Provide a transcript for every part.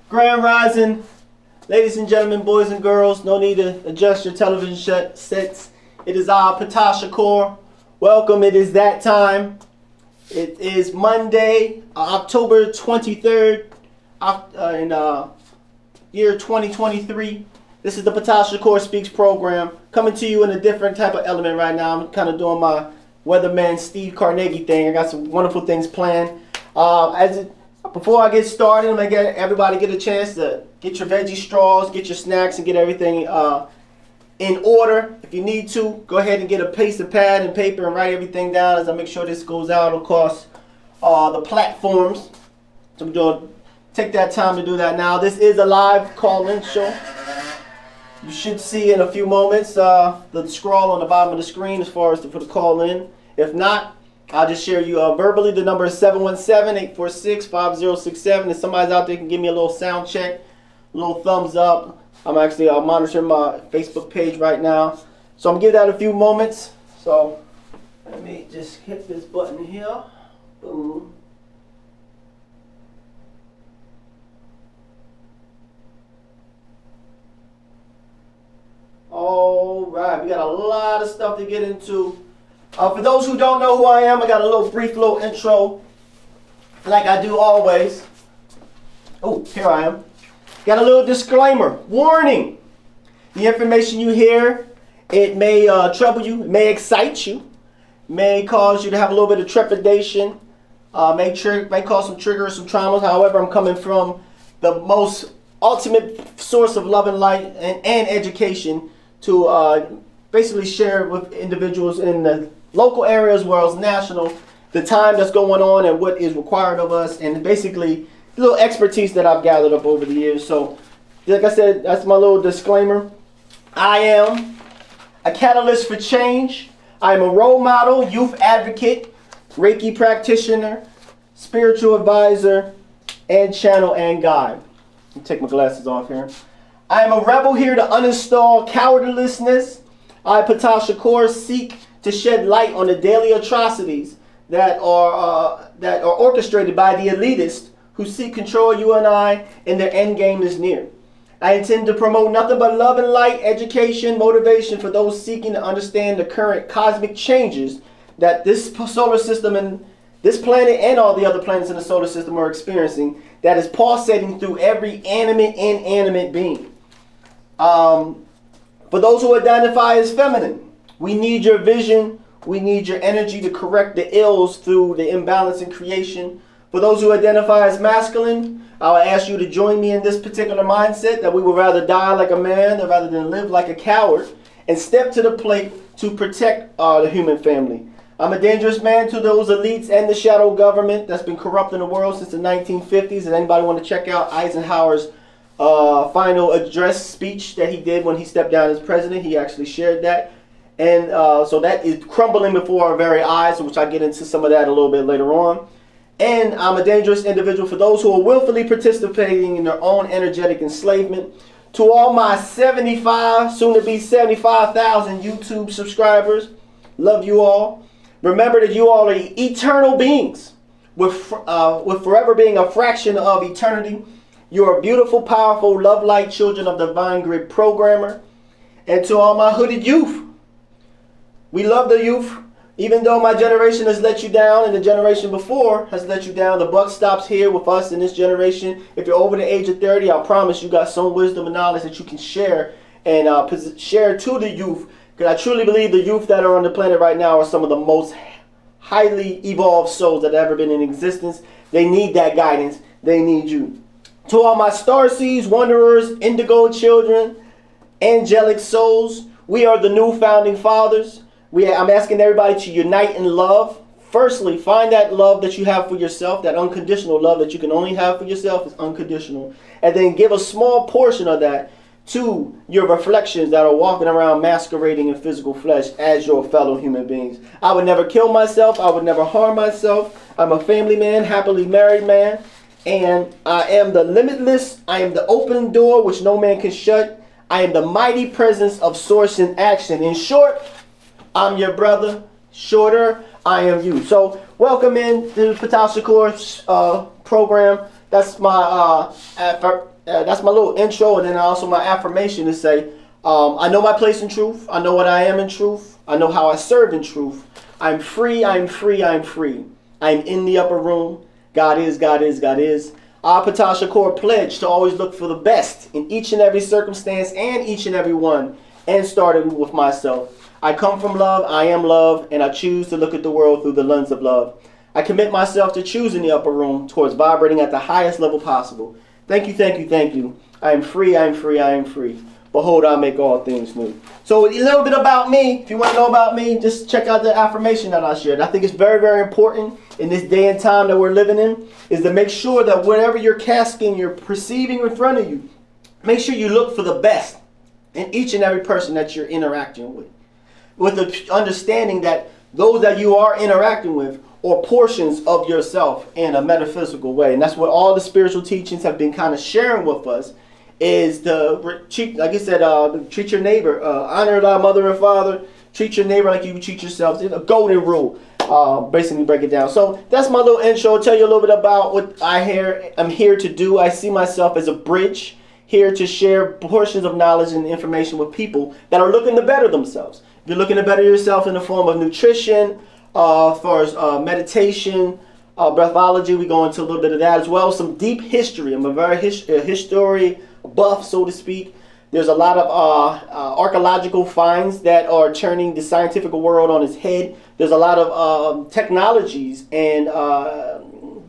Grand Rising, ladies and gentlemen, boys and girls. No need to adjust your television sets. It is I, Ptah Shakur. Welcome. It is that time. It is Monday, October 23rd, in year 2023. This is the Ptah Shakur Speaks program, coming to you in a different type of element right now. I'm kind of doing my weatherman Steve Carnegie thing. I got some wonderful things planned. Before I get started, I'm going to get everybody get a chance to get your veggie straws, get your snacks, and get everything in order. If you need to, go ahead and get a piece of pad and paper and write everything down as I make sure this goes out across the platforms. So I'm going to take that time to do that now. This is a live call-in show. You should see in a few moments the scroll on the bottom of the screen as far as for the call-in. If not, I'll just share you verbally. The number is 717-846-5067. If somebody's out there can give me a little sound check, a little thumbs up. I'm actually monitoring my Facebook page right now. So I'm going to give that a few moments. So let me just hit this button here. Boom. All right, we got a lot of stuff to get into. For those who don't know who I am, I got a brief little intro, like I do always. Oh, here I am. Got a little disclaimer. Warning. The information you hear, it may trouble you, it may excite you, may cause you to have a little bit of trepidation, may cause some triggers, some traumas. However, I'm coming from the most ultimate source of love and light and education to basically share with individuals in the local area as well as national, the time that's going on and what is required of us, and basically the little expertise that I've gathered up over the years. So, like I said, that's my little disclaimer. I am a catalyst for change. I am a role model, youth advocate, reiki practitioner, spiritual advisor, and channel and guide. Let me take my glasses off here. I am a rebel here to uninstall cowardlessness. I, Ptah Shakur, seek to shed light on the daily atrocities that are orchestrated by the elitists who seek control you and I, and their end game is near. I intend to promote nothing but love and light, education, motivation for those seeking to understand the current cosmic changes that this solar system and this planet and all the other planets in the solar system are experiencing, that is pulsating through every animate and inanimate being. For those who identify as feminine, we need your vision, we need your energy to correct the ills through the imbalance in creation. For those who identify as masculine, I will ask you to join me in this particular mindset that we would rather die like a man rather than live like a coward, and step to the plate to protect the human family. I'm a dangerous man to those elites and the shadow government that's been corrupting the world since the 1950s. And anybody want to check out Eisenhower's final address speech that he did when he stepped down as president? He actually shared that. And so that is crumbling before our very eyes, which I get into some of that a little bit later on. And I'm a dangerous individual for those who are willfully participating in their own energetic enslavement. To all my 75, soon to be 75,000 YouTube subscribers, love you all. Remember that you all are eternal beings, with forever being a fraction of eternity. You are beautiful, powerful, love-light children of the Divine Grid Programmer. And to all my hooded youth, we love the youth. Even though my generation has let you down and the generation before has let you down, the buck stops here with us in this generation. If you're over the age of 30, I promise you got some wisdom and knowledge that you can share and share to the youth. Because I truly believe the youth that are on the planet right now are some of the most highly evolved souls that have ever been in existence. They need that guidance. They need you. To all my starseeds, wanderers, indigo children, angelic souls, we are the new founding fathers. I'm asking everybody to unite in love. Firstly, find that love that you have for yourself, that unconditional love that you can only have for yourself is unconditional. And then give a small portion of that to your reflections that are walking around masquerading in physical flesh as your fellow human beings. I would never kill myself. I would never harm myself. I'm a family man, happily married man. And I am the limitless. I am the open door which no man can shut. I am the mighty presence of source in action. In short, I'm your brother, Shorter. I am you. So welcome in to the Ptah Shakur program. That's my that's my little intro, and then also my affirmation to say, I know my place in truth. I know what I am in truth. I know how I serve in truth. I'm free. I'm free. I'm free. I'm in the upper room. God is. God is. God is. I, Ptah Shakur, pledge to always look for the best in each and every circumstance and each and every one, and starting with myself. I come from love, I am love, and I choose to look at the world through the lens of love. I commit myself to choosing the upper room towards vibrating at the highest level possible. Thank you, thank you, thank you. I am free, I am free, I am free. Behold, I make all things new. So a little bit about me. If you want to know about me, just check out the affirmation that I shared. I think it's very, very important in this day and time that we're living in, is to make sure that whatever you're casting, you're perceiving in front of you, make sure you look for the best in each and every person that you're interacting with the understanding that those that you are interacting with are portions of yourself in a metaphysical way. And that's what all the spiritual teachings have been kind of sharing with us, is to treat, like I said, treat your neighbor, honor thy mother and father, treat your neighbor like you would treat yourself. It's a golden rule, basically break it down. So that's my little intro. I'll tell you a little bit about what I'm here to do. I see myself as a bridge, here to share portions of knowledge and information with people that are looking to better themselves. If you're looking to better yourself in the form of nutrition, as far as meditation, breathology, we go into a little bit of that as well. Some deep history. I'm a very history buff, so to speak. There's a lot of archaeological finds that are turning the scientific world on its head. There's a lot of technologies and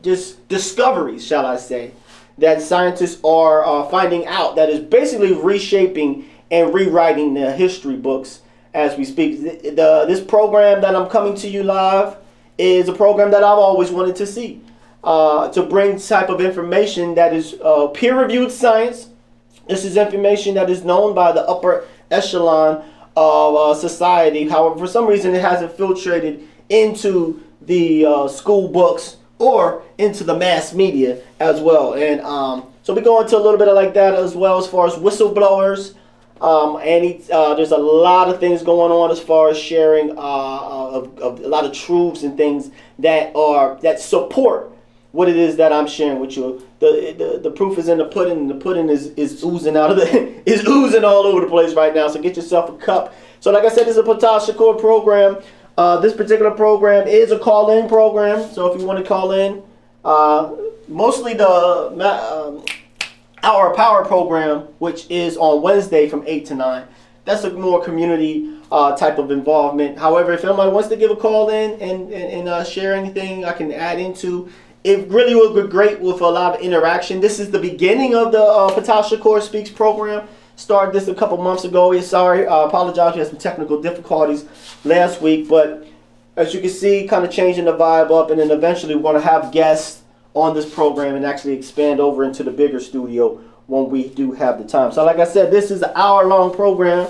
just discoveries, shall I say, that scientists are finding out that is basically reshaping and rewriting the history books as we speak. This program that I'm coming to you live is a program that I've always wanted to see, to bring type of information that is peer-reviewed science. This is information that is known by the upper echelon of society. However, for some reason, it hasn't filtrated into the school books or into the mass media as well. And so we go into a little bit of like that as well, as far as whistleblowers. There's a lot of things going on as far as sharing of a lot of truths and things that support what it is that I'm sharing with you. The proof is in the pudding, and the pudding is oozing out of is oozing all over the place right now. So get yourself a cup. So like I said, this is a Ptah Shakur program. This particular program is a call-in program. So if you want to call in, mostly the Hour of Power program, which is on Wednesday from 8 to 9. That's a more community type of involvement. However, if somebody wants to give a call in and share anything I can add into, it really will be great with a lot of interaction. This is the beginning of the Ptah Shakur Speaks program. Started this a couple months ago. Sorry, I apologize. We had some technical difficulties last week, but as you can see, kind of changing the vibe up, and then eventually we're going to have guests on this program and actually expand over into the bigger studio when we do have the time. So like I said, this is an hour-long program.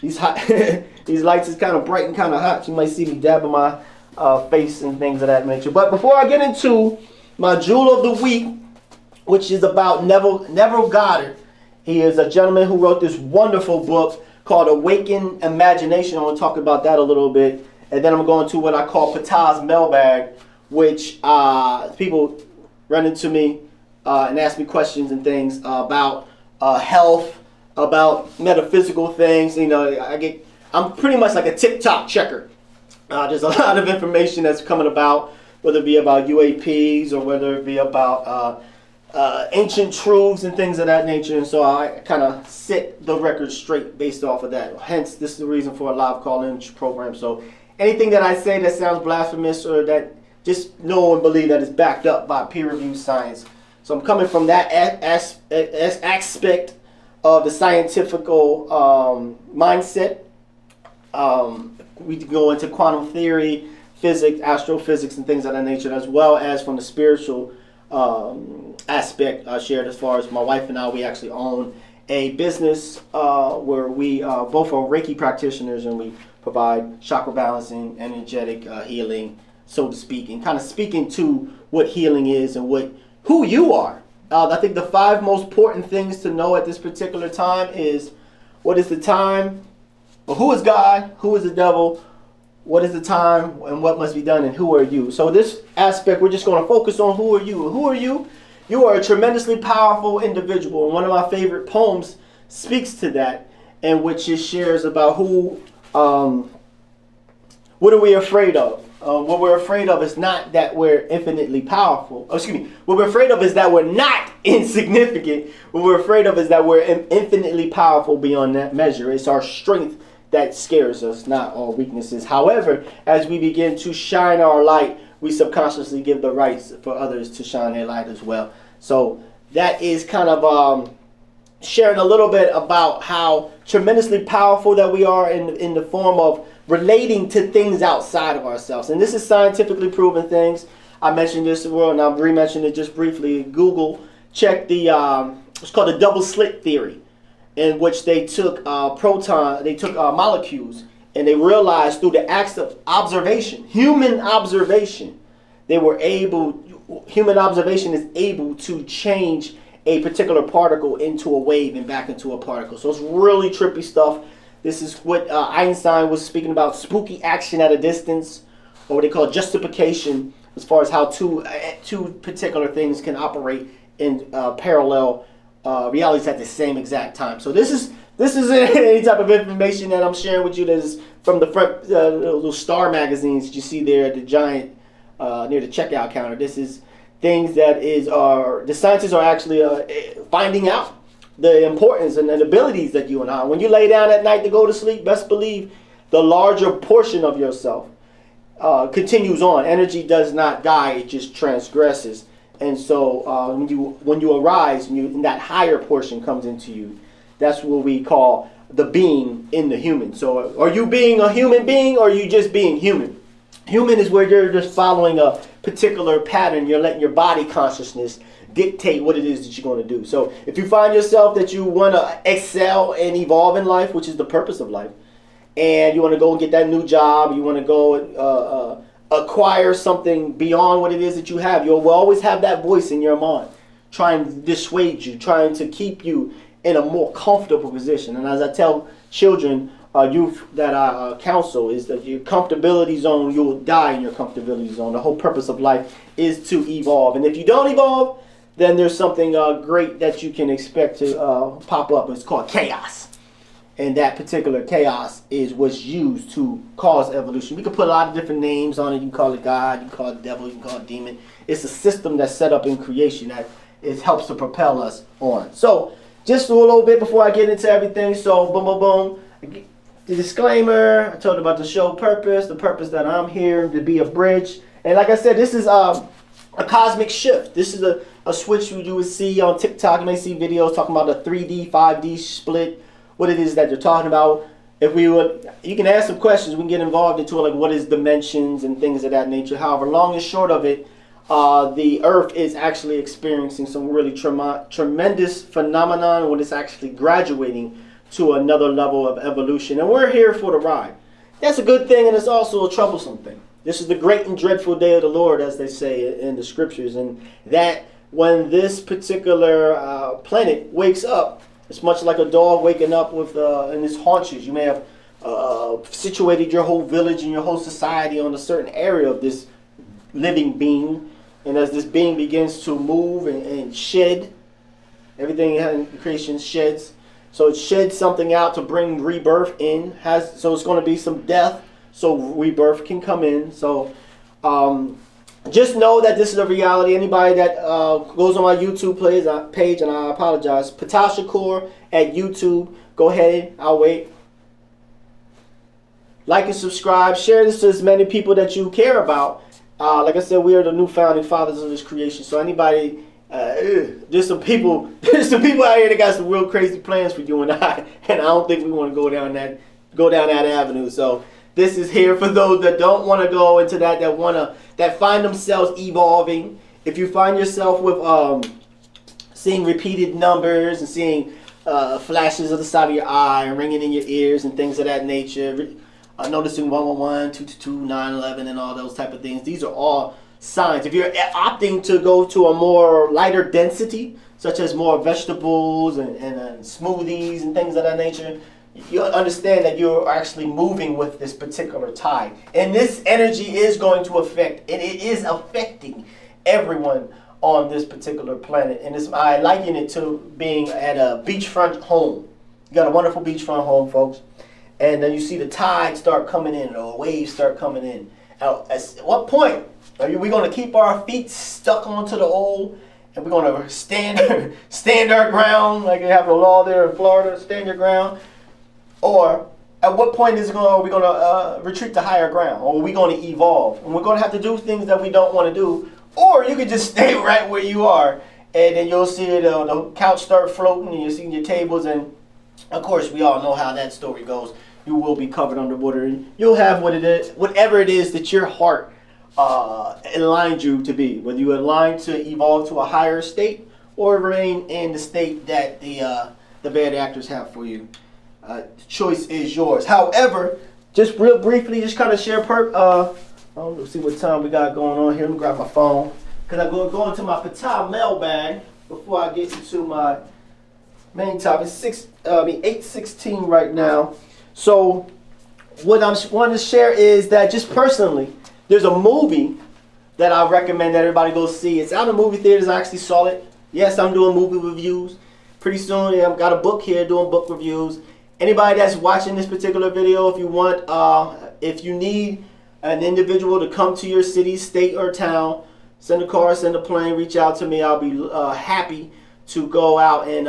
These lights is kind of bright and kind of hot. You might see me dabbing my face and things of that nature. But before I get into my jewel of the week, which is about Neville Goddard. He is a gentleman who wrote this wonderful book called Awaken Imagination. I want to talk about that a little bit. And then I'm going to what I call Ptah's mailbag, which people run into me and ask me questions and things about health, about metaphysical things. You know, I'm pretty much like a TikTok checker. There's a lot of information that's coming about, whether it be about UAPs or whether it be about ancient truths and things of that nature. And so I kind of set the record straight based off of that. Hence, this is the reason for a live call-in program. So anything that I say that sounds blasphemous or that just know and believe that is backed up by peer-reviewed science. So I'm coming from that aspect of the scientific mindset. We go into quantum theory, physics, astrophysics, and things of that nature, as well as from the spiritual aspect I shared. As far as my wife and I, we actually own a business where we both are Reiki practitioners, and we provide chakra balancing, energetic healing, so to speak, and kind of speaking to what healing is and who you are. I think the 5 most important things to know at this particular time is what is the time, or who is God, who is the devil, what is the time and what must be done and who are you? So this aspect, we're just going to focus on who are you. Who are you? You are a tremendously powerful individual. And one of my favorite poems speaks to that, in which it shares about who, what are we afraid of? What we're afraid of is not that we're infinitely powerful. Oh, excuse me. What we're afraid of is that we're not insignificant. What we're afraid of is that we're infinitely powerful beyond that measure. It's our strength that scares us, not our weaknesses. However, as we begin to shine our light, we subconsciously give the rights for others to shine their light as well. So that is kind of sharing a little bit about how tremendously powerful that we are in the form of relating to things outside of ourselves. And this is scientifically proven things. I mentioned this as well, and I'll re-mention it just briefly. Google, check the, it's called the double slit theory, in which they took molecules, and they realized through the acts of observation, human observation is able to change a particular particle into a wave and back into a particle. So it's really trippy stuff. This is what Einstein was speaking about, spooky action at a distance, or what they call justification, as far as how two particular things can operate in parallel realities at the same exact time. So this is any type of information that I'm sharing with you that is from the front little star magazines that you see there at the giant near the checkout counter. This is things that the scientists are actually finding out the importance and the abilities that you and I. When you lay down at night to go to sleep, best believe the larger portion of yourself continues on. Energy does not die; it just transgresses. And so when you arise, and that higher portion comes into you, that's what we call the being in the human. So are you being a human being, or are you just being human? Human is where you're just following a particular pattern. You're letting your body consciousness dictate what it is that you're going to do. So if you find yourself that you want to excel and evolve in life, which is the purpose of life, and you want to go and get that new job, you want to go acquire something beyond what it is that you have, you'll always have that voice in your mind trying to dissuade you, trying to keep you in a more comfortable position. And as I tell children, youth that I counsel, is that your comfortability zone, you will die in your comfortability zone. The whole purpose of life is to evolve. And if you don't evolve, then there's something great that you can expect to pop up. It's called chaos. And that particular chaos is what's used to cause evolution. We can put a lot of different names on it. You can call it God, you can call it devil, you can call it demon. It's a system that's set up in creation that helps to propel us on. So just a little bit before I get into everything. So boom, boom, boom. The disclaimer, I told you about the show purpose, the purpose that I'm here to be a bridge. And like I said, this is a cosmic shift. This is a switch you would see on TikTok. You may see videos talking about a 3D, 5D split, what it is that they're talking about. If we would, you can ask some questions. We can get involved into like what is dimensions and things of that nature. However, long and short of it, the Earth is actually experiencing some really tremendous phenomenon when it's actually graduating to another level of evolution. And we're here for the ride. That's a good thing, and it's also a troublesome thing. This is the great and dreadful day of the Lord, as they say in the scriptures. And that when this particular planet wakes up, it's much like a dog waking up with in its haunches. You may have situated your whole village and your whole society on a certain area of this living being. And as this being begins to move and shed, everything in creation sheds. So it sheds something out to bring rebirth in. So it's going to be some death, so rebirth can come in. So just know that this is a reality. Anybody that goes on my YouTube page, and I apologize, Ptah Shakur at YouTube, go ahead, I'll wait. Like and subscribe. Share this to as many people that you care about. Like I said, we are the new founding fathers of this creation. So anybody, there's some people out here that got some real crazy plans for you and I don't think we want to go down that avenue. So this is here for those that don't want to go into that find themselves evolving. If you find yourself with seeing repeated numbers and seeing flashes of the side of your eye and ringing in your ears and things of that nature, noticing 111, 222, 911, and all those type of things, these are all signs. If you're opting to go to a more lighter density, such as more vegetables and smoothies and things of that nature, you understand that you're actually moving with this particular tide. And this energy is going to affect, and it is affecting everyone on this particular planet. And I liken it to being at a beachfront home. You got a wonderful beachfront home, folks. And then you see the tide start coming in, or waves start coming in. At what point are we going to keep our feet stuck onto the old, and we're going to stand our ground, like they have a law there in Florida, stand your ground? Or at what point are we going to retreat to higher ground? Or are we going to evolve? And we're going to have to do things that we don't want to do. Or you can just stay right where you are, and then you'll see the couch start floating, and you'll see your tables, and of course we all know how that story goes. You will be covered underwater, and you'll have whatever it is that your heart aligned you to be. Whether you align to evolve to a higher state, or remain in the state that the bad actors have for you. The choice is yours. However, just real briefly, just kind of share let's see what time we got going on here. Let me grab my phone, because I'm going to go into my Ptah mailbag before I get into my main topic. It's 8:16 right now. So what I'm wanting to share is that just personally, there's a movie that I recommend that everybody go see. It's out in movie theaters. I actually saw it. Yes, I'm doing movie reviews. Pretty soon, I've got a book here doing book reviews. Anybody that's watching this particular video, if you need an individual to come to your city, state, or town, send a car, send a plane, reach out to me. I'll be happy to go out and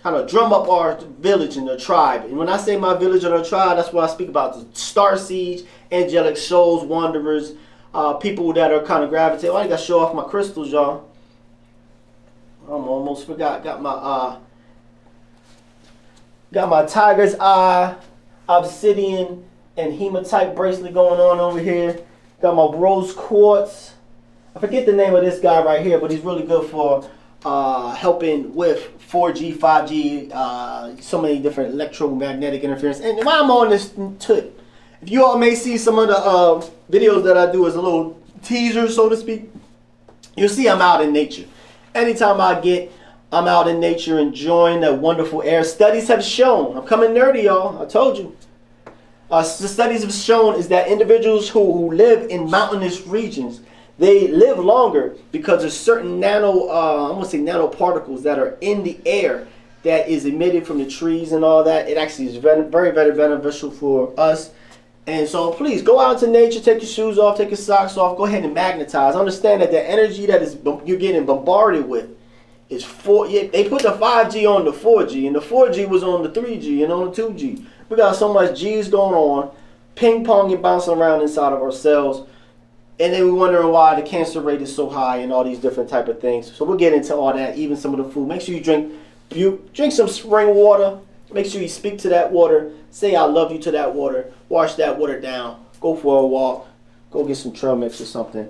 kind of drum up our village and the tribe. And when I say my village or the tribe, that's what I speak about. The star seeds, angelic souls, wanderers, people that are kind of gravitating. I got to show off my crystals, y'all. I almost forgot. Got my tiger's eye, obsidian, and hematite bracelet going on over here. Got my rose quartz. I forget the name of this guy right here, but he's really good for helping with 4G, 5G, so many different electromagnetic interference. And while I'm on this tip, if you all may see some of the videos that I do as a little teaser, so to speak, you'll see I'm out in nature. Anytime I'm out in nature enjoying that wonderful air. Studies have shown, I'm coming nerdy, y'all, I told you. The studies have shown is that individuals who live in mountainous regions, they live longer because there's certain nanoparticles that are in the air that is emitted from the trees and all that. It actually is very, very, very beneficial for us. And so please go out into nature, take your shoes off, take your socks off, go ahead and magnetize. Understand that the energy that you're getting bombarded with is they put the 5G on the 4G, and the 4G was on the 3G and on the 2G. We got so much G's going on, ping-ponging, bouncing around inside of ourselves. And then we're wondering why the cancer rate is so high and all these different type of things. So we'll get into all that, even some of the food. Make sure you drink some spring water. Make sure you speak to that water. Say I love you to that water. Wash that water down. Go for a walk. Go get some trail mix or something.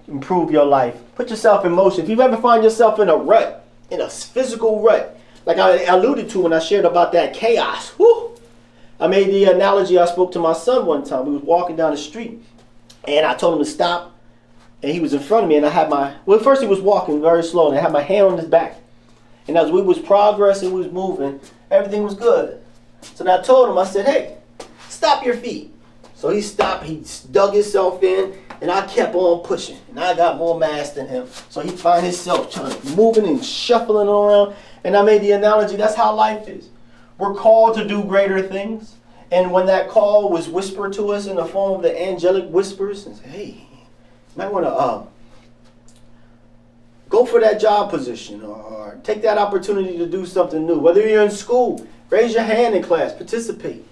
Improve your life. Put yourself in motion. If you ever find yourself in a rut, in a physical rut, like I alluded to when I shared about that chaos. Whew. I made the analogy. I spoke to my son one time. We was walking down the street, and I told him to stop, and he was in front of me, and I had first he was walking very slow, and I had my hand on his back. And as we was progressing, we was moving, everything was good. So then I told him, I said, hey, stop your feet. So he stopped, he dug himself in, and I kept on pushing. And I got more mass than him. So he find himself moving and shuffling around. And I made the analogy, that's how life is. We're called to do greater things. And when that call was whispered to us in the form of the angelic whispers, and say, hey, you might want to go for that job position, or take that opportunity to do something new. Whether you're in school, raise your hand in class, participate.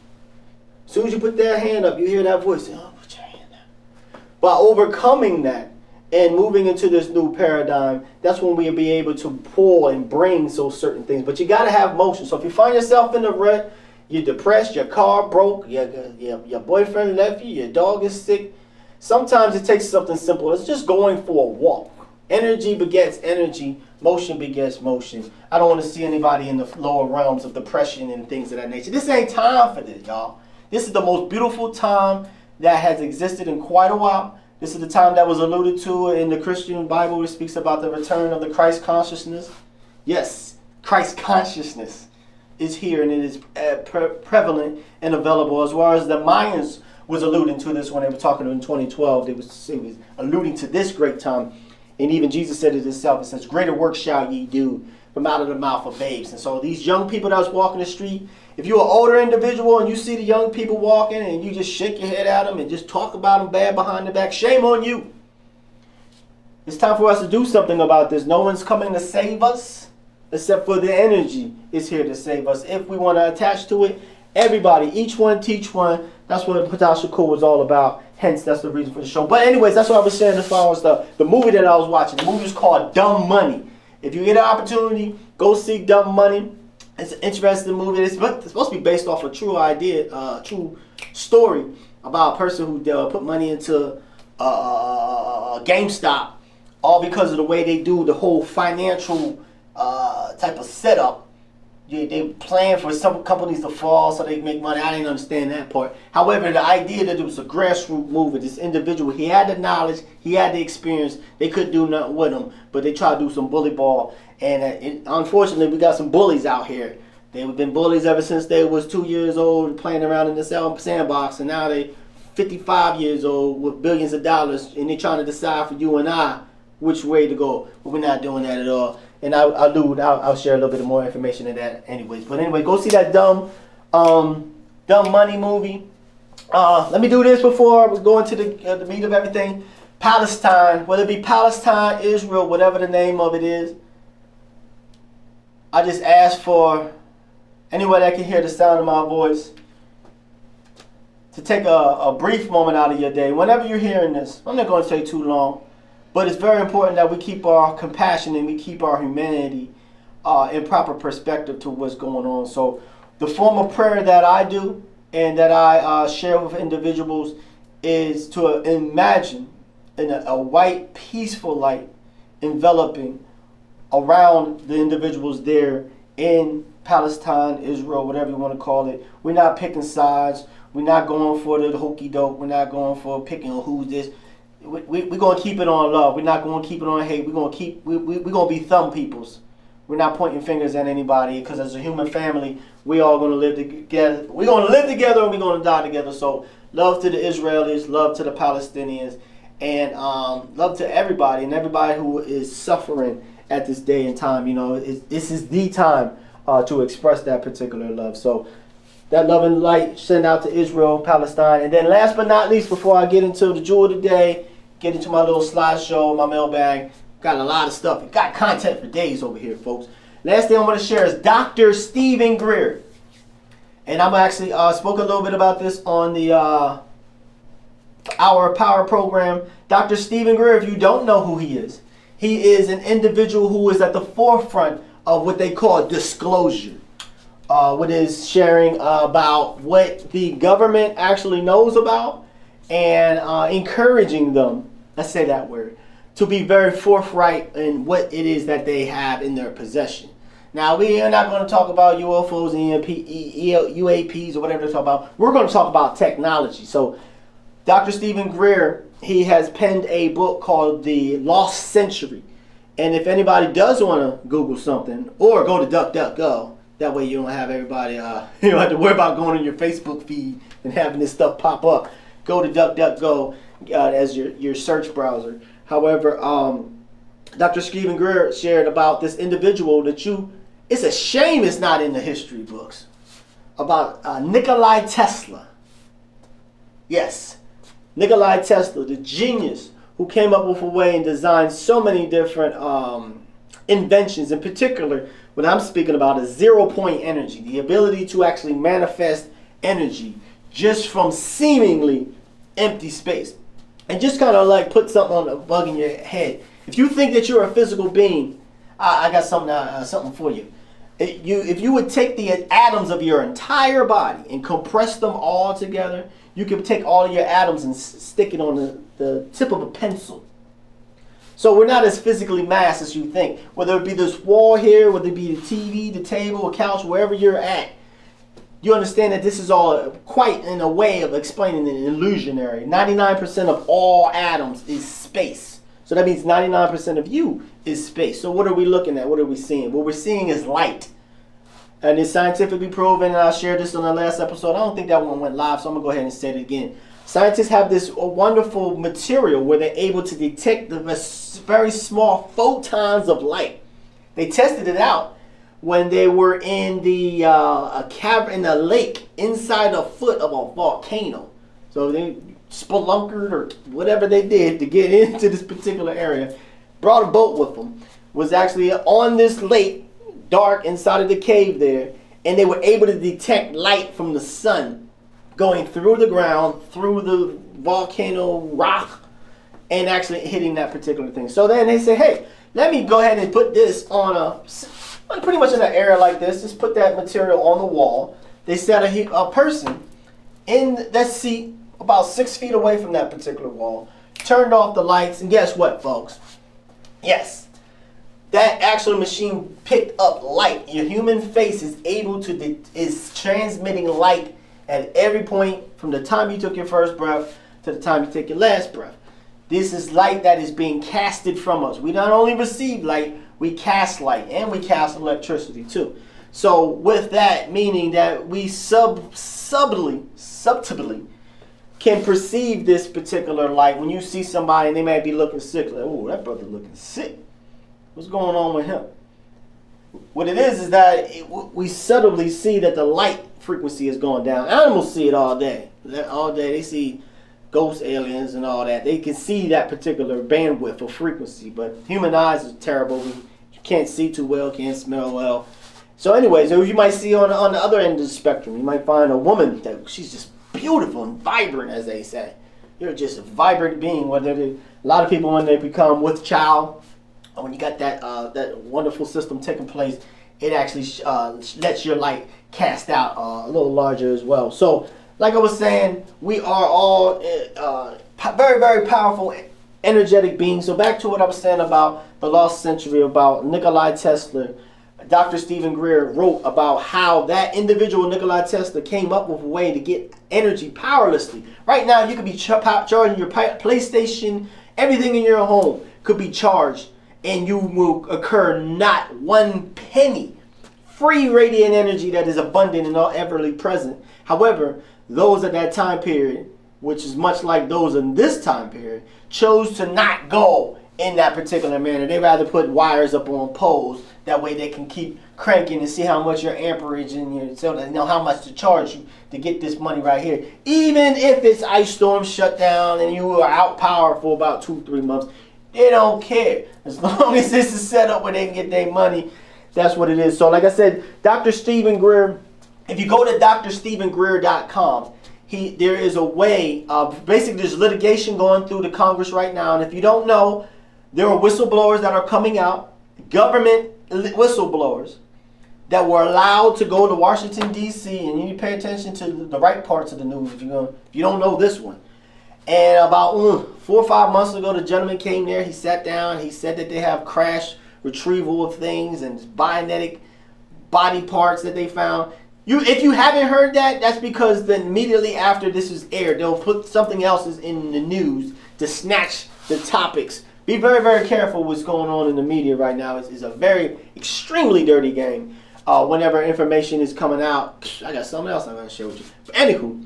As soon as you put that hand up, you hear that voice, say, oh, put your hand up. By overcoming that and moving into this new paradigm, that's when we'll be able to pull and bring so certain things. But you got to have motion. So if you find yourself in the rut, you're depressed, your car broke, your boyfriend left you, your dog is sick, sometimes it takes something simple. It's just going for a walk. Energy begets energy. Motion begets motion. I don't want to see anybody in the lower realms of depression and things of that nature. This ain't time for this, y'all. This is the most beautiful time that has existed in quite a while. This is the time that was alluded to in the Christian Bible, which speaks about the return of the Christ consciousness. Yes, Christ consciousness. is here, and it is prevalent and available. As well as the Mayans was alluding to this when they were talking in 2012. It was alluding to this great time. And even Jesus said it himself. It says, greater work shall ye do from out of the mouth of babes. And so these young people that was walking the street, if you're an older individual and you see the young people walking and you just shake your head at them and just talk about them bad behind the back, shame on you. It's time for us to do something about this. No one's coming to save us except for the energy is here to save us. If we want to attach to it, everybody, each one teach one. That's what Ptah Shakur was all about. Hence, that's the reason for the show. But anyways, that's what I was saying as far as the movie that I was watching. The movie is called Dumb Money. If you get an opportunity, go see Dumb Money. It's an interesting movie. It's supposed to be based off a true true story about a person who put money into GameStop, all because of the way they do the whole financial type of setup. They plan for some companies to fall so they can make money. I didn't understand that part. However, the idea that it was a grassroots movement, this individual, he had the knowledge, he had the experience. They couldn't do nothing with him, but they tried to do some bully ball. And unfortunately, we got some bullies out here. They've been bullies ever since they was 2 years old, playing around in the sandbox, and now they 55 years old with billions of dollars, and they're trying to decide for you and I which way to go. But we're not doing that at all. And I'll share a little bit more information in that anyways. But anyway, go see that Dumb Money movie. Let me do this before we go into the meat of everything. Palestine, whether it be Palestine, Israel, whatever the name of it is. I just ask for anyone that can hear the sound of my voice to take a brief moment out of your day. Whenever you're hearing this, I'm not going to say too long. But it's very important that we keep our compassion and we keep our humanity in proper perspective to what's going on. So the form of prayer that I do and that I share with individuals is to imagine a white, peaceful light enveloping around the individuals there in Palestine, Israel, whatever you want to call it. We're not picking sides. We're not going for the hokey doke. We're not going for picking who's this. We're going to keep it on love. We're not going to keep it on hate. We're going to be thumb peoples. We're not pointing fingers at anybody, because as a human family, we all going to live together. We're going to live together and we're going to die together. So love to the Israelis, love to the Palestinians, and love to everybody and everybody who is suffering at this day and time. You know, this is the time to express that particular love. So that love and light send out to Israel, Palestine. And then last but not least, before I get into the jewel of the day, get into my little slideshow, my mailbag, got a lot of stuff. Got content for days over here, folks. Last thing I'm going to share is Dr. Stephen Greer. And I'm actually spoke a little bit about this on the Hour of Power program. Dr. Stephen Greer, if you don't know who he is an individual who is at the forefront of what they call disclosure. What is sharing about what the government actually knows about and encouraging them, let's say that word, to be very forthright in what it is that they have in their possession. Now, we are not going to talk about UFOs and UAPs or whatever they're talking about. We're going to talk about technology. So Dr. Stephen Greer, he has penned a book called The Lost Century. And if anybody does want to Google something or go to DuckDuckGo, that way you don't have everybody, you don't have to worry about going on your Facebook feed and having this stuff pop up. Go to DuckDuckGo as your search browser. However, Dr. Stephen Greer shared about this individual that it's a shame it's not in the history books, about Nikola Tesla. Yes, Nikola Tesla, the genius who came up with a way and designed so many different inventions. In particular, what I'm speaking about is 0-point energy, the ability to actually manifest energy just from seemingly empty space. And just kind of like put something on a bug in your head. If you think that you're a physical being, I got something for you. If you would take the atoms of your entire body and compress them all together, you could take all of your atoms and stick it on the tip of a pencil. So we're not as physically mass as you think. Whether it be this wall here, whether it be the TV, the table, a couch, wherever you're at, you understand that this is all quite in a way of explaining an illusionary. 99% of all atoms is space. So that means 99% of you is space. So what are we looking at? What are we seeing? What we're seeing is light. And it's scientifically proven, and I shared this on the last episode. I don't think that one went live, so I'm going to go ahead and say it again. Scientists have this wonderful material where they're able to detect the very small photons of light. They tested it out when they were in the a cavern in a lake inside a foot of a volcano. So they spelunkered or whatever they did to get into this particular area. Brought a boat with them. Was actually on this lake, dark inside of the cave there, and they were able to detect light from the sun going through the ground, through the volcano rock, and actually hitting that particular thing. So then they say, hey, let me go ahead and put this on pretty much in an area like this. Just put that material on the wall. They set a person in that seat about 6 feet away from that particular wall, turned off the lights, and guess what, folks? Yes. That actual machine picked up light. Your human face is is transmitting light at every point from the time you took your first breath to the time you take your last breath. This is light that is being casted from us. We not only receive light, we cast light, and we cast electricity too. So with that, meaning that we subtly can perceive this particular light. When you see somebody and they may be looking sick, like, oh, that brother looking sick. What's going on with him? What it is that we subtly see that the light frequency is going down. Animals see it all day. All day they see ghost aliens and all that. They can see that particular bandwidth or frequency, but human eyes is terrible. You can't see too well, can't smell well. So anyways, you might see on the other end of the spectrum, you might find a woman that she's just beautiful and vibrant, as they say. You're just a vibrant being. A lot of people, when they become with child, when you got that wonderful system taking place, it actually lets your light cast out a little larger as well. So, like I was saying, we are all very, very powerful, energetic beings. So back to what I was saying about the lost century, about Nikola Tesla. Dr. Stephen Greer wrote about how that individual, Nikola Tesla, came up with a way to get energy powerlessly. Right now, you could be charging your PlayStation, everything in your home could be charged, and you will occur not one penny. Free radiant energy that is abundant and all everly present. However, those at that time period, which is much like those in this time period, chose to not go in that particular manner. They rather put wires up on poles. That way they can keep cranking and see how much your amperage and your, so they know how much to charge you to get this money right here. Even if it's ice storm shut down and you are out power for about 2-3 months, they don't care. As long as this is set up where they can get their money, that's what it is. So like I said, Dr. Stephen Greer, if you go to drstephengreer.com, there is a way of, basically there's litigation going through the Congress right now. And if you don't know, there are whistleblowers that are coming out, government whistleblowers that were allowed to go to Washington, D.C., and you need to pay attention to the right parts of the news if you don't know this one. And about 4 or 5 months ago, the gentleman came there. He sat down. He said that they have crash retrieval of things and bionetic body parts that they found. If you haven't heard that, that's because then immediately after this is aired, they'll put something else in the news to snatch the topics. Be very, very careful what's going on in the media right now. It's a very, extremely dirty game. Whenever information is coming out, I got something else I'm going to share with you. But anywho,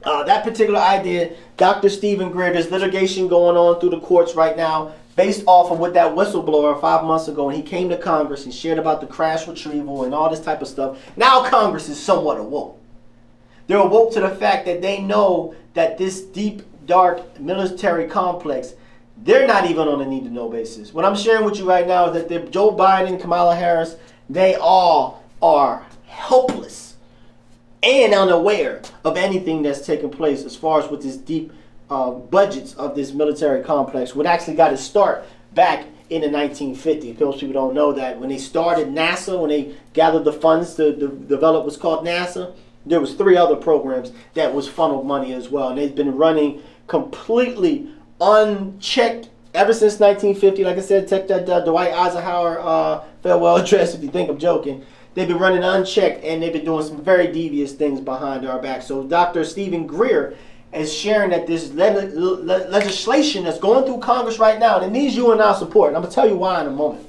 that particular idea, Dr. Stephen Greer, there's litigation going on through the courts right now based off of what that whistleblower 5 months ago, and he came to Congress and shared about the crash retrieval and all this type of stuff. Now Congress is somewhat awoke. They're awoke to the fact that they know that this deep, dark military complex, they're not even on a need-to-know basis. What I'm sharing with you right now is that Joe Biden, Kamala Harris, they all are helpless and unaware of anything that's taking place as far as with this deep budgets of this military complex. What actually got its start back in the 1950s. Most people don't know that. When they started NASA, when they gathered the funds to develop what's called NASA, there was 3 other programs that was funneled money as well. And they've been running completely unchecked ever since 1950. Like I said, take that Dwight Eisenhower farewell address if you think I'm joking. They've been running unchecked, and they've been doing some very devious things behind our back. So Dr. Stephen Greer is sharing that this legislation that's going through Congress right now, and it needs you and our support. And I'm going to tell you why in a moment.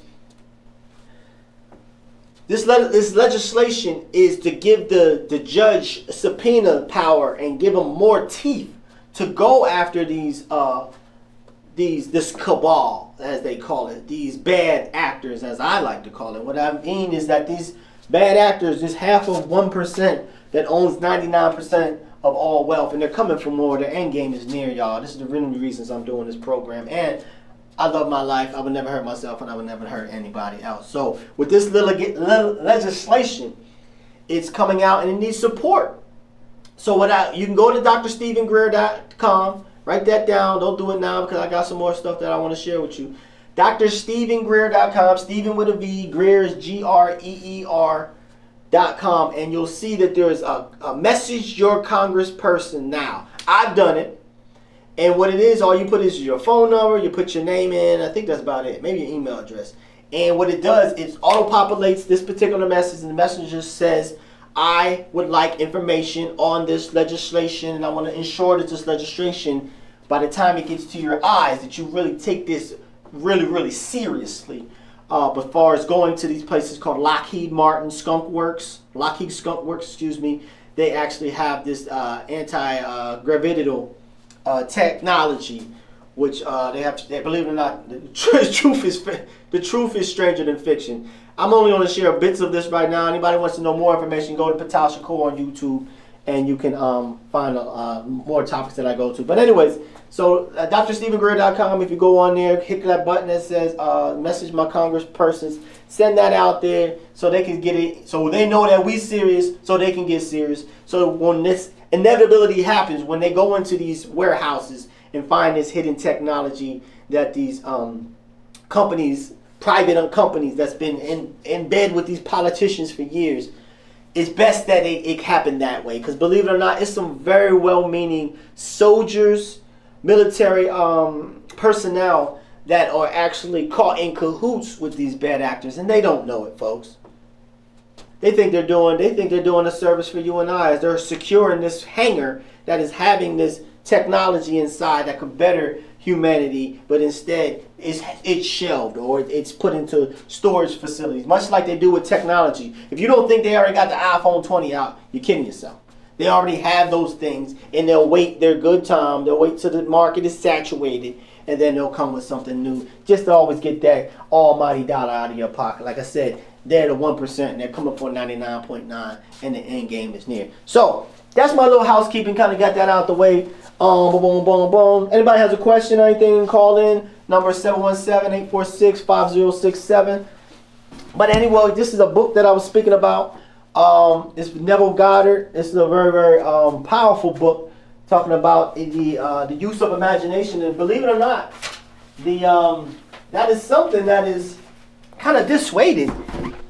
This legislation is to give the judge subpoena power and give them more teeth to go after this cabal, as they call it, these bad actors, as I like to call it. What I mean is that these bad actors, this half of 1% that owns 99% of all wealth, and they're coming for more. Their end game is near, y'all. This is the really reasons I'm doing this program. And I love my life. I would never hurt myself, and I would never hurt anybody else. So with this little legislation, it's coming out, and it needs support. So you can go to drstephengreer.com. Write that down. Don't do it now because I got some more stuff that I want to share with you. drstephengreer.com. Stephen with a V. Greer is GREER.com. And you'll see that there's a message your congressperson now. I've done it. And what it is, all you put is your phone number, you put your name in, I think that's about it, maybe your email address. And what it does, it auto-populates this particular message, and the message just says, I would like information on this legislation, and I want to ensure that this legislation, by the time it gets to your eyes, that you really take this really, really seriously. As far as going to these places called Lockheed Skunk Works, they actually have this anti-gravitational technology, which they believe it or not, the truth is stranger than fiction. I'm only going to share bits of this right now. Anybody wants to know more information, go to Ptah Shakur on YouTube, and you can find more topics that I go to. But anyways, so drstephengreer.com. If you go on there, hit that button that says message my congresspersons. Send that out there so they can get it, so they know that we serious, so they can get serious. So when this inevitability happens, when they go into these warehouses and find this hidden technology that these companies, private companies that's been in bed with these politicians for years, it's best that it happened that way. Because believe it or not, it's some very well-meaning soldiers, military personnel that are actually caught in cahoots with these bad actors, and they don't know it, folks. They think they're doing a service for you and I, as they're securing this hangar that is having this technology inside that could better humanity, but instead it's shelved or it's put into storage facilities, much like they do with technology. If you don't think they already got the iPhone 20 out, you're kidding yourself. They already have those things, and they'll wait their good time. They'll wait till the market is saturated, and then they'll come with something new, just to always get that almighty dollar out of your pocket. Like I said, they're the 1%, and they're coming for 99.9, and the end game is near. So that's my little housekeeping. Kind of got that out the way. Boom, boom, boom, boom. Anybody has a question or anything, call in. Number 717-846-5067. But anyway, this is a book that I was speaking about. It's Neville Goddard. It's a very, very powerful book talking about the use of imagination. And believe it or not, that is something that is kind of dissuaded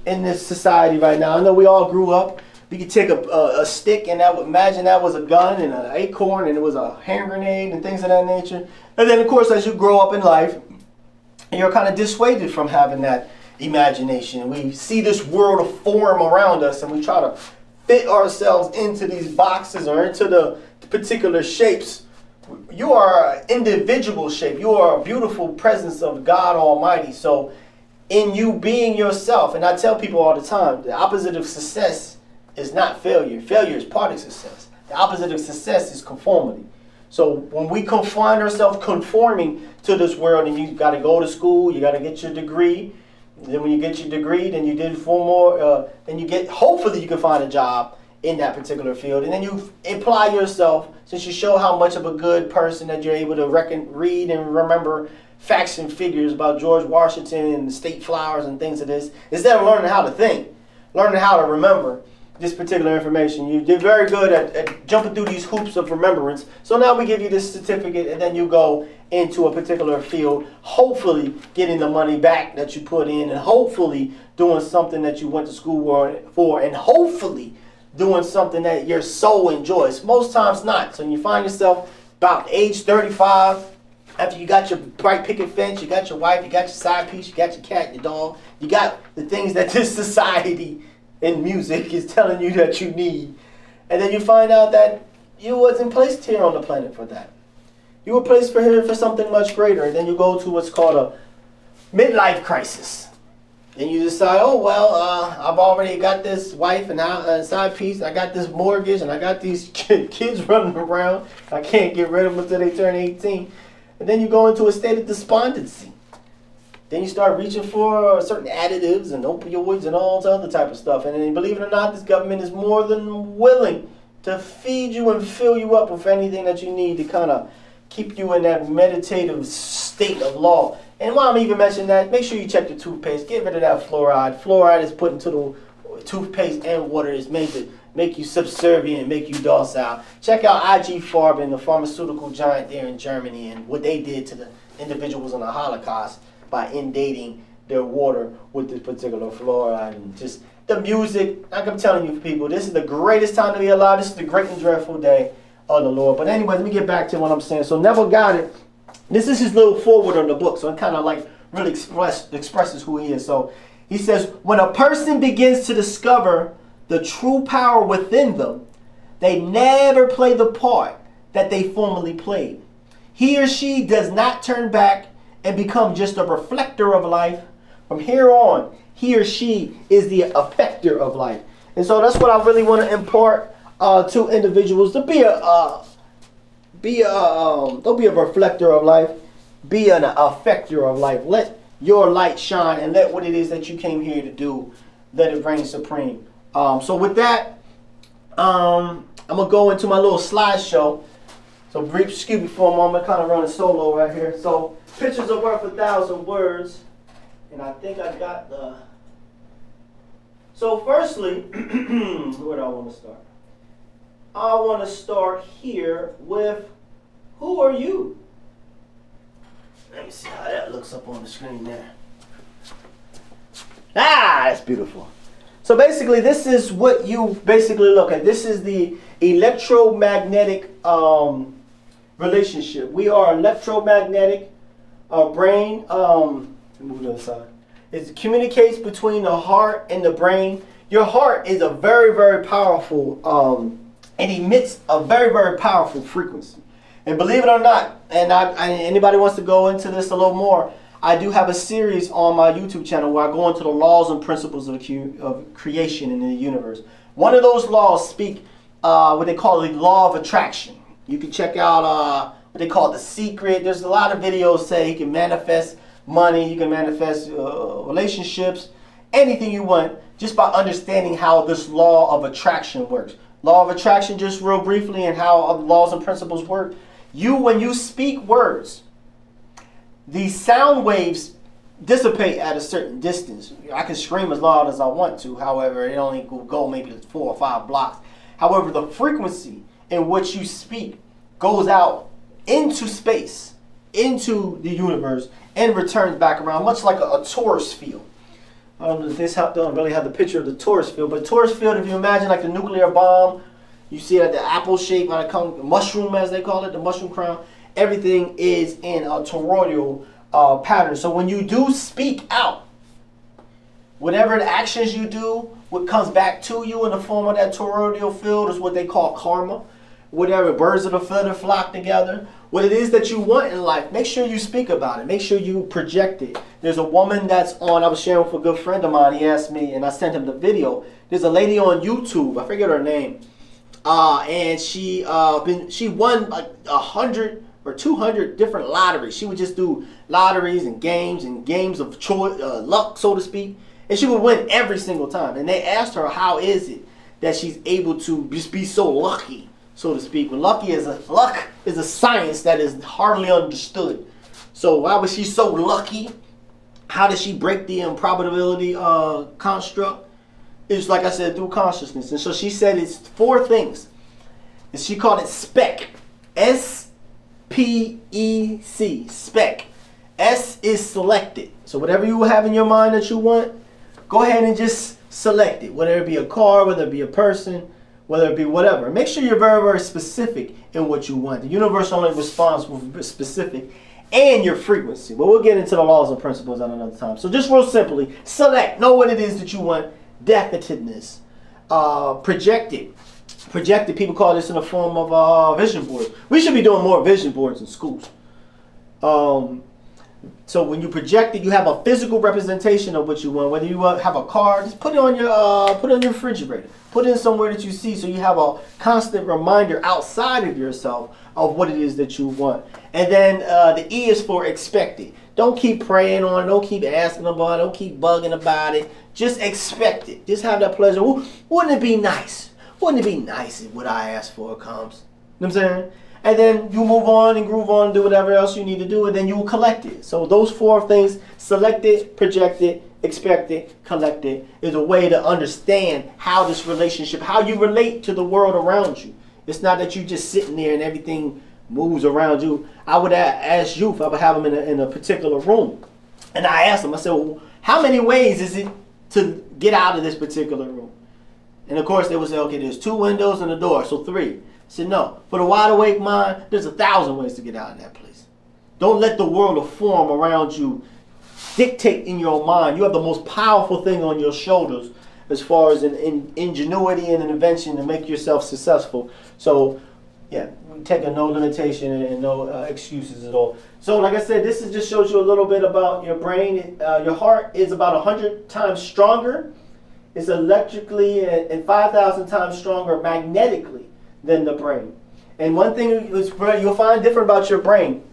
in this society right now. I know we all grew up. We could take a stick and imagine that was a gun and an acorn and it was a hand grenade and things of that nature. And then, of course, as you grow up in life, you're kind of dissuaded from having that imagination. We see this world of form around us, and we try to fit ourselves into these boxes or into the particular shapes. You are an individual shape. You are a beautiful presence of God Almighty. So in you being yourself, and I tell people all the time, the opposite of success is not failure. Failure is part of success. The opposite of success is conformity. So when we find ourselves conforming to this world, and you got to go to school, you got to get your degree. Then when you get your degree, then you did 4 more, then you get, hopefully you can find a job in that particular field. And then you apply yourself, since you show how much of a good person that you're able to read and remember facts and figures about George Washington and the state flowers and things of this, instead of learning how to think, learning how to remember this particular information. You did very good at jumping through these hoops of remembrance. So now we give you this certificate, and then you go into a particular field, hopefully getting the money back that you put in, and hopefully doing something that you went to school for, and hopefully doing something that your soul enjoys. Most times not. So when you find yourself about age 35, after you got your bright picket fence, you got your wife, you got your side piece, you got your cat, your dog, you got the things that this society in music is telling you that you need. And then you find out that you wasn't placed here on the planet for that. You were placed here for something much greater. And then you go to what's called a midlife crisis. Then you decide, oh, well, I've already got this wife and side piece. I got this mortgage and I got these kids running around. I can't get rid of them until they turn 18. And then you go into a state of despondency. Then you start reaching for certain additives and opioids and all this other type of stuff. And then, believe it or not, this government is more than willing to feed you and fill you up with anything that you need to kind of keep you in that meditative state of law. And while I'm even mentioning that, make sure you check the toothpaste. Get rid of that fluoride. Fluoride is put into the toothpaste and water. It's made to make you subservient, make you docile. Check out IG Farben, the pharmaceutical giant there in Germany, and what they did to the individuals in the Holocaust by inundating their water with this particular fluoride. And just the music, like I'm telling you people, this is the greatest time to be alive. This is the great and dreadful day of the Lord. But anyway, let me get back to what I'm saying. So Neville Goddard, this is his little forward on the book, so it kind of like really expresses who he is. So he says, when a person begins to discover the true power within them, they never play the part that they formerly played. He or she does not turn back and become just a reflector of life. From here on, he or she is the effector of life. And so that's what I really want to impart to individuals, to don't be a reflector of life, be an effector of life. Let your light shine and let what it is that you came here to do, let it reign supreme. So with that, I'm going to go into my little slideshow. So brief, excuse me for a moment, kind of running solo right here. So pictures are worth 1,000 words. And I think I got the... So firstly, where do I want to start? I want to start here with, who are you? Let me see how that looks up on the screen there. Ah, that's beautiful. So basically, this is what you basically look at. This is the electromagnetic relationship. We are electromagnetic. Our brain, move to the other side. It communicates between the heart and the brain. Your heart is a very, very powerful, and emits a very, very powerful frequency. And believe it or not, and anybody wants to go into this a little more, I do have a series on my YouTube channel where I go into the laws and principles of creation in the universe. One of those laws speak what they call the law of attraction. You can check out what they call The Secret. There's a lot of videos say you can manifest money, you can manifest relationships, anything you want, just by understanding how this law of attraction works. Law of attraction, just real briefly, and how laws and principles work. When you speak words, the sound waves dissipate at a certain distance. I can scream as loud as I want to, however, it only will go maybe 4 or 5 blocks. However, the frequency in which you speak goes out into space, into the universe, and returns back around, much like a torus field. I don't know if this don't really have the picture of the torus field, but torus field, if you imagine like the nuclear bomb, you see it at the apple shape, when it comes, the mushroom as they call it, the mushroom crown, everything is in a toroidal pattern. So when you do speak out, whatever the actions you do, what comes back to you in the form of that toroidal field is what they call karma. Whatever, birds of a feather flock together. What it is that you want in life, make sure you speak about it. Make sure you project it. There's a woman that's on, I was sharing with a good friend of mine. He asked me, and I sent him the video. There's a lady on YouTube, I forget her name, and she won like 100 or 200 different lotteries. She would just do lotteries and games of choice, luck, so to speak, and she would win every single time. And they asked her, how is it that she's able to just be so lucky, so to speak? When luck is a science that is hardly understood. So why was she so lucky? How did she break the improbability construct? It's like I said, through consciousness. And so she said it's 4 things. And she called it SPEC. S-P-E-C. SPEC. S is selected. So whatever you have in your mind that you want, go ahead and just select it. Whether it be a car, whether it be a person, whether it be whatever. Make sure you're very, very specific in what you want. The universe only responds with specific and your frequency. But we'll get into the laws and principles at another time. So just real simply, select. Know what it is that you want. Definiteness. Projected. Projected, people call this in the form of vision boards. We should be doing more vision boards in schools. So when you project it, you have a physical representation of what you want. Whether you have a car, just put it on your refrigerator. Put it in somewhere that you see, so you have a constant reminder outside of yourself of what it is that you want. And then the E is for expect it. Don't keep praying on it. Don't keep asking about it. Don't keep bugging about it. Just expect it. Just have that pleasure. Wouldn't it be nice? Wouldn't it be nice if what I ask for comes? You know what I'm saying? And then you move on and groove on and do whatever else you need to do, and then you will collect it. So those 4 things: select it, project it, expect it, collect it, is a way to understand how this relationship, how you relate to the world around you. It's not that you just sitting there and everything moves around you. I would ask youth, I would have them in a particular room. And I asked them, I said, well, how many ways is it to get out of this particular room? And of course they would say, okay, there's 2 windows and a door, so 3. I said, no, for the wide awake mind, there's 1,000 ways to get out of that place. Don't let the world of form around you dictate in your mind. You have the most powerful thing on your shoulders as far as in ingenuity and an invention to make yourself successful. So yeah, we take a no limitation and no excuses at all. So like I said, this just shows you a little bit about your brain. Your heart is about 100 times stronger. It's electrically and 5,000 times stronger magnetically than the brain. And one thing you'll find different about your brain,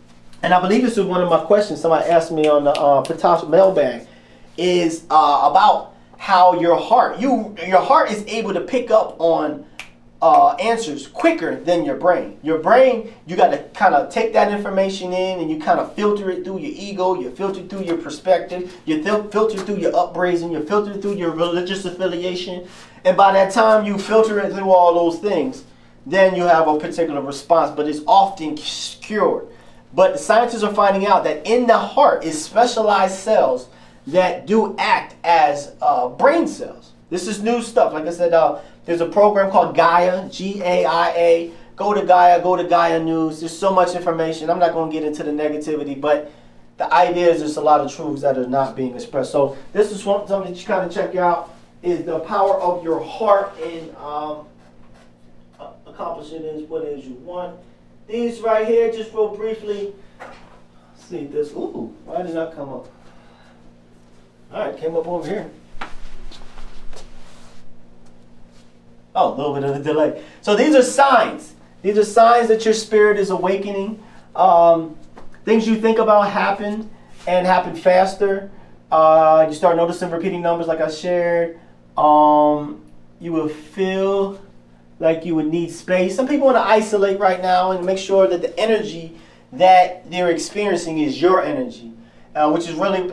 and I believe this is one of my questions somebody asked me on the Ptah mailbag, is about how your heart is able to pick up on answers quicker than your brain. Your brain, you got to kind of take that information in and you kind of filter it through your ego, you filter it through your perspective, you filter it through your upbringing, you filter it through your religious affiliation. And by that time you filter it through all those things, then you have a particular response, but it's often cured. But the scientists are finding out that in the heart is specialized cells that do act as brain cells. This is new stuff. Like I said, there's a program called Gaia, G-A-I-A. Go to Gaia News. There's so much information. I'm not going to get into the negativity, but the idea is there's a lot of truths that are not being expressed. So this is something that you kind of check out, is the power of your heart in accomplishing what it is you want. These right here, just real briefly. Let's see this. Ooh, why did that come up? All right, came up over here. Oh, a little bit of a delay. So these are signs. These are signs that your spirit is awakening. Things you think about happen and happen faster. You start noticing repeating numbers like I shared. You will feel like you would need space. Some people want to isolate right now and make sure that the energy that they're experiencing is your energy, which is really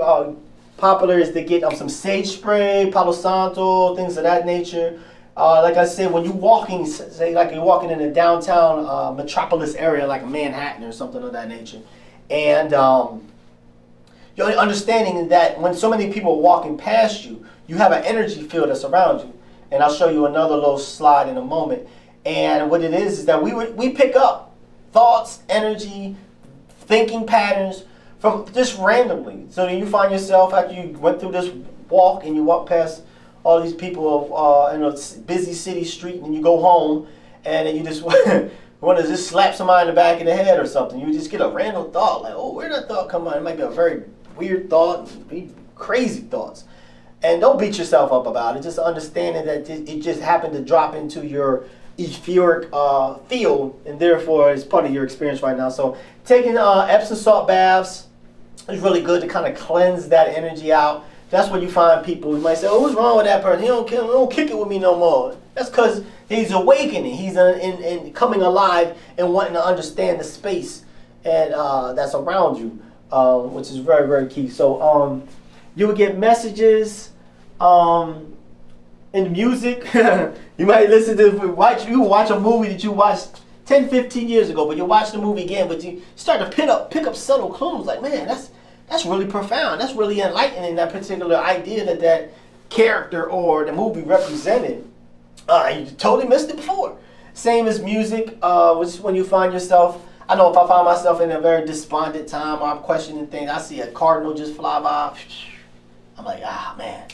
popular, is to get some sage spray, Palo Santo, things of that nature. Like I said, when you're walking, say like you're walking in a downtown metropolis area like Manhattan or something of that nature, and you're understanding that when so many people are walking past you, you have an energy field that's around you. And I'll show you another little slide in a moment. And what it is that we pick up thoughts, energy, thinking patterns from just randomly. So you find yourself after you went through this walk and you walk past all these people in a busy city street, and you go home and then you just want to just slap somebody in the back of the head or something. You just get a random thought like, oh, where did that thought come out? It might be a very weird thought, crazy thoughts. And don't beat yourself up about it. Just understanding that it just happened to drop into your etheric field, and therefore it's part of your experience right now. So taking Epsom salt baths is really good to kind of cleanse that energy out. That's when you find people who might say, oh, what's wrong with that person? He don't kick it with me no more. That's because he's awakening. He's in coming alive and wanting to understand the space and that's around you, which is very, very key. So you would get messages in music. You might listen to watch a movie that you watched 10, 15 years ago, but you watch the movie again, but you start to pick up subtle clues like, man, that's really profound. That's really enlightening, that particular idea that character or the movie represented. You totally missed it before. Same as music, which is when you find yourself, I know if I find myself in a very despondent time or I'm questioning things, I see a cardinal just fly by, I'm like, man.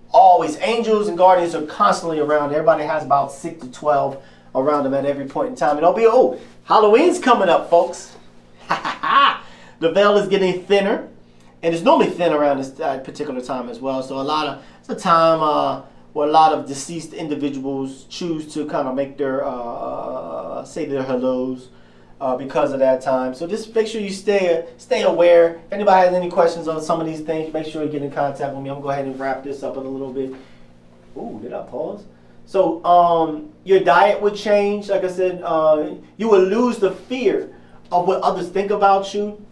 Always, angels and guardians are constantly around. Everybody has about 6 to 12 around them at every point in time. And don't be, Halloween's coming up, folks. The veil is getting thinner. And it's normally thin around this particular time as well. So it's a time where a lot of deceased individuals choose to kind of make their say their hellos because of that time. So just make sure you stay aware. If anybody has any questions on some of these things, make sure you get in contact with me. I'm going to go ahead and wrap this up in a little bit. Ooh, did I pause? So your diet would change. Like I said, you would lose the fear of what others think about you.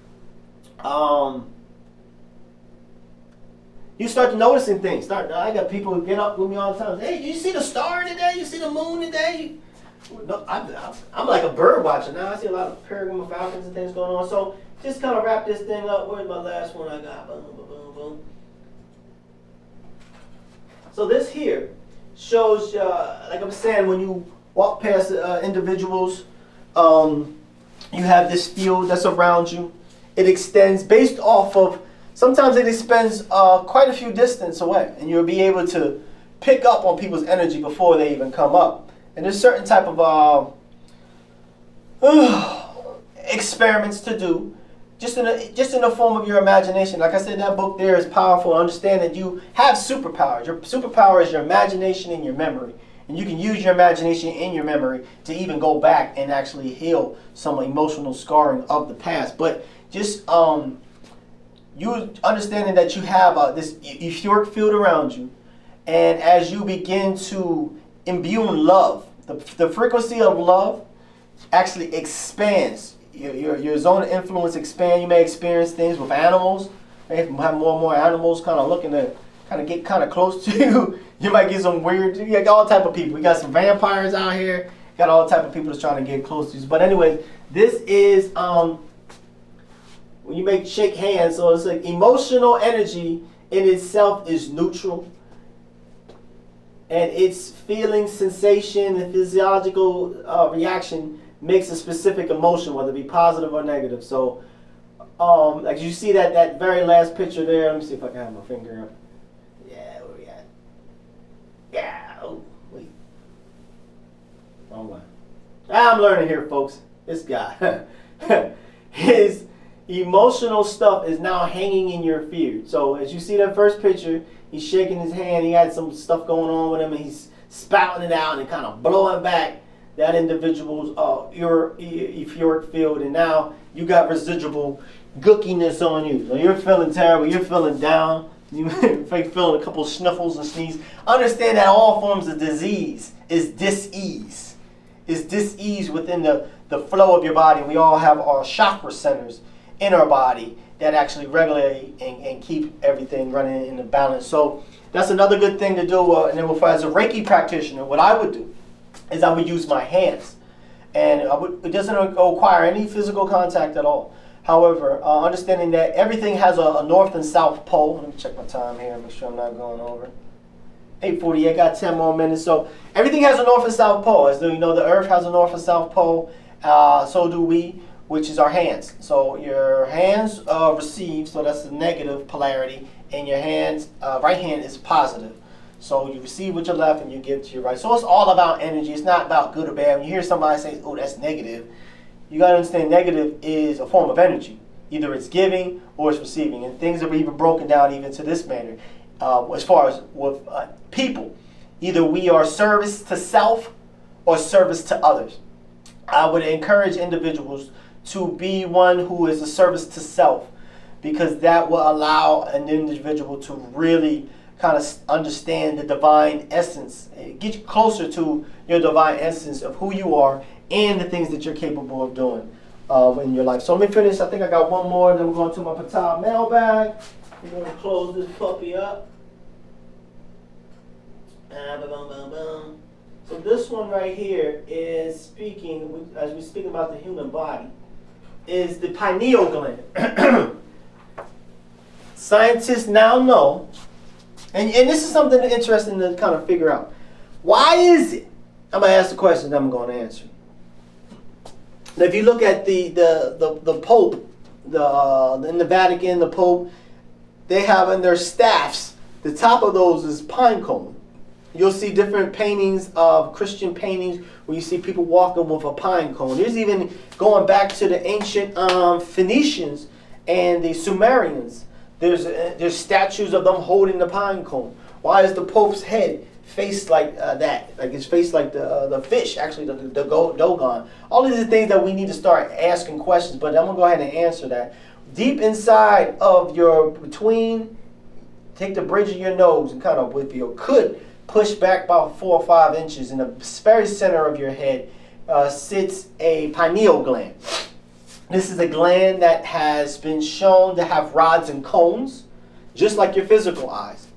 You start noticing things. I got people who get up with me all the time. Hey, you see the star today? You see the moon today? No, I'm like a bird watcher now. I see a lot of peregrine falcons and things going on. So just kind of wrap this thing up. Where's my last one I got? Boom, boom, boom, boom. So this here shows, like I'm saying, when you walk past individuals, you have this field that's around you. It extends based off of, sometimes it extends quite a few distance away, and you'll be able to pick up on people's energy before they even come up. And there's certain type of experiments to do, just in the form of your imagination. Like I said, that book there is powerful. Understand that you have superpowers. Your superpower is your imagination and your memory. And you can use your imagination and your memory to even go back and actually heal some emotional scarring of the past. But just you understanding that you have this etheric field around you, and as you begin to imbue love, the frequency of love actually expands. Your zone of influence expands. You may experience things with animals. You have more and more animals kind of looking to kind of get kind of close to you. You might get some weird, you got all type of people. We got some vampires out here. You got all type of people that's trying to get close to you. But anyway, this is when you shake hands. So it's like emotional energy in itself is neutral. And its feeling, sensation, and physiological reaction makes a specific emotion, whether it be positive or negative. So, like you see that very last picture there. Let me see if I can have my finger up. Yeah, where we at? Yeah. Oh, wait. Wrong one. I'm learning here, folks. This guy, his emotional stuff is now hanging in your field. So as you see that first picture, he's shaking his hand. He had some stuff going on with him, and he's spouting it out and kind of blowing back that individual's etheric field. And now you got residual gookiness on you. So you're feeling terrible. You're feeling down. You feeling a couple of sniffles and sneezes. Understand that all forms of disease is dis-ease. It's dis-ease within the flow of your body. We all have our chakra centers in our body that actually regulate and keep everything running in the balance. So that's another good thing to do. And then as a Reiki practitioner, what I would do is I would use my hands. And it doesn't require any physical contact at all. However, understanding that everything has a north and south pole. Let me check my time here, make sure I'm not going over. 8:40, I got 10 more minutes. So everything has a north and south pole. As you know, the earth has a north and south pole. So do we, which is our hands. So your hands receive, so that's the negative polarity, and your hands, right hand is positive. So you receive with your left and you give to your right. So it's all about energy. It's not about good or bad. When you hear somebody say, oh, that's negative, you got to understand negative is a form of energy. Either it's giving or it's receiving. And things are even broken down even to this manner. As far as with people, either we are service to self or service to others. I would encourage individuals to be one who is a service to self, because that will allow an individual to really kind of understand the divine essence, get you closer to your divine essence of who you are and the things that you're capable of doing in your life. So let me finish. I think I got one more, then we're going to my Ptah mailbag. We're going to close this puppy up. So this one right here is speaking, as we're speaking about the human body, is the pineal gland. Scientists now know, and this is something interesting to kind of figure out. Why is it? I'm going to ask the question, then I'm going to answer. Now, if you look at the Pope, in the Vatican, the Pope, they have in their staffs, the top of those is pine cone. You'll see different paintings of Christian paintings where you see people walking with a pine cone. There's even going back to the ancient Phoenicians and the Sumerians. There's statues of them holding the pine cone. Why is the Pope's head faced like that? Like it's faced like the fish, actually, the Dogon. All of these things that we need to start asking questions, but I'm going to go ahead and answer that. Deep inside of take the bridge of your nose and kind of, if you could, push back about 4 or 5 inches. In the very center of your head sits a pineal gland. This is a gland that has been shown to have rods and cones, just like your physical eyes.